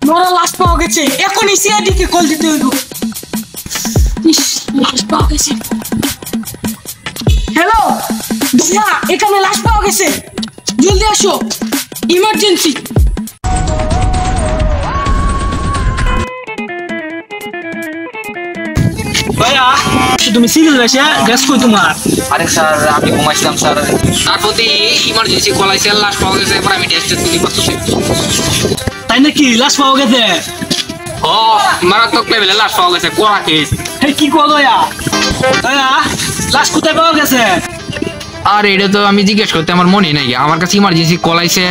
মরা লাশ পাওয়া গেছে, এখনই সিআইডি কে কল দিতে হইব। লাশ পাওয়া গেছে। হ্যালো দয়া, এখানে লাশ পাওয়া গেছে, জলদি আসো, ইমার্জেন্সি। দয়া তুমি সিরিয়াল এসে ড্রেস কই তোমার? আরে স্যার আমি ঘুমাইছিলাম স্যার, তার প্রতি ইমার্জেন্সি কল আইছে, লাশ পাওয়া গেছে, এবার আমি টেস্ট তুলি করতেছি। তাই নাকি? লাশ পাওয়া গেছে? ও মারাত্মক লেভেলে লাশ পাওয়া গেছে, কোরা কেস। হে কি কো দয়া? দয়া লাশ কোথায় পাওয়া গেছে? আর এটা তো আমি জিজ্ঞেস করতে আমার মনে নাই, আমার কাছে ইমার্জেন্সি কল আইছে,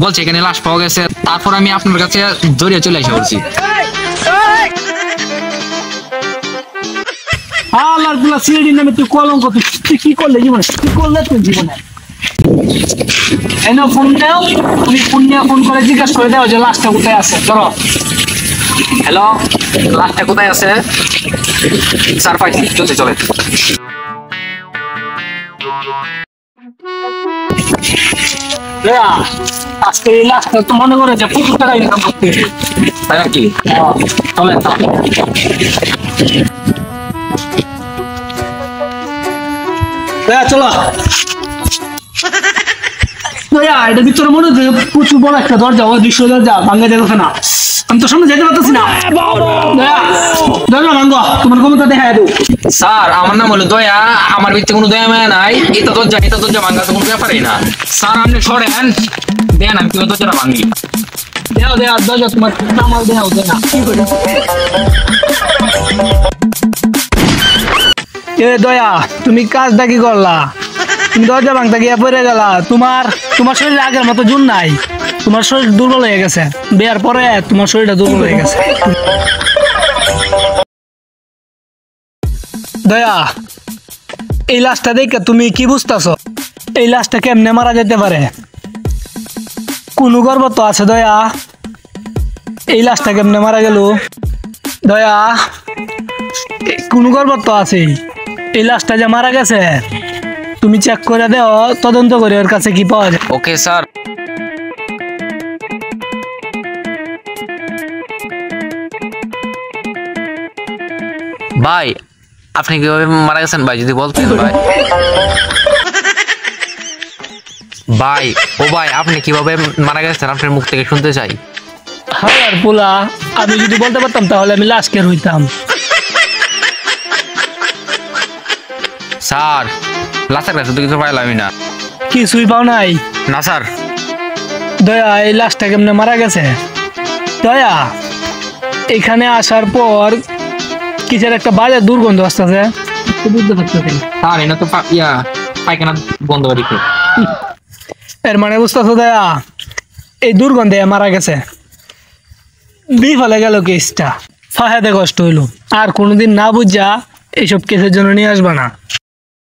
বলছে এখানে লাশ পাওয়া গেছে, তারপর আমি আপনার কাছে দৌড়ে চলে এসে বলছি। আল্লাহর গুলা সিআইডি নামে তুই কলঙ্ক, তুই কি করলে জীবনে? কি করলে তুই জীবনে? এনে ফোন দাও, তুমি ফোন নিয়ে ফোন করে জিজ্ঞাসা করে দাও যে লাশটা কোথায় আছে। ধরো। হ্যালো, লাশটা কোথায় আছে? স্যার পাইছি, চলছে চলে। দয়া আজকে এই লাশটা তো মনে করে যে 50 টাকা ইনকাম করতে, তাই নাকি? চলে দয়া চলো। দয়া এটা ভিতরে মনে হচ্ছে প্রচুর বড় একটা দরজা, ওই দৃশ্য দরজা ভাঙ্গা যাবে না, আমি তো সামনে যেতে পারতেছি না। দয়া দরজা ভাঙ্গো, তোমার ক্ষমতা দেখা দেবো। স্যার আমার নাম হলো দয়া, আমার ভিতরে কোনো দয়া মায়া নাই, এটা দরজা ভাঙা তো কোনো ব্যাপারই না। স্যার আপনি সরেন, দেন আমি কিভাবে দরজাটা ভাঙি। দেও দেও দরজা তোমার কামাল দেও দেনা কি করে? এ দয়া তুমি কাজটা কি করলা? তুমি দরজা ভাঙতে গিয়ে পড়ে গেলা, তোমার শরীরে আগের মতো জোর নাই, তোমার শরীর দুর্বল হয়ে গেছে, বিয়ার পরে তোমার শরীরটা দুর্বল হয়ে গেছে। দয়া এই লাশটা দেখে তুমি কি বুঝতেছো? এই লাশটা কেমনে মারা যেতে পারে? কোন গর্ব তো আছে দয়া? এই লাশটা কেমনে মারা গেল? দয়া কোন গর্ব তো আছে? এই লাশটা যে মারা গেছে তুমি চেক করে দাও, তদন্ত করে ওর কাছে কি পাওয়া যায়। Okay sir. ভাই আপনি কিভাবে মারা গেছেন ভাই যদি বলতেন ভাই? ভাই ও ভাই আপনি কিভাবে মারা গেছেন আপনার মুখ থেকে শুনতে চাই। হ্যাঁ আর পোলা, আমি যদি বলতে পারতাম তাহলে আমি লাশকের হইতাম। স্যার লাশের কাছে তো কিছু পাইলাম না। কিছুই পাও নাই? না স্যার। দয়া এই লাশটা কেমনে মারা গেছে? দয়া এখানে আসার পর কিসের একটা বাজে দুর্গন্ধ আসতেছে, বুঝতে পারতেছি। স্যার এটা তো পায়খানা বন্ধ করে দিতে। এর মানে বুঝতেছো দয়া এই দুর্গন্ধে মারা গেছে। বিফলে গেল কেসটা, ফাহাদে কষ্ট হইলো, আর কোনোদিন না বুঝা এইসব কেসের জন্য নিয়ে আসবা না।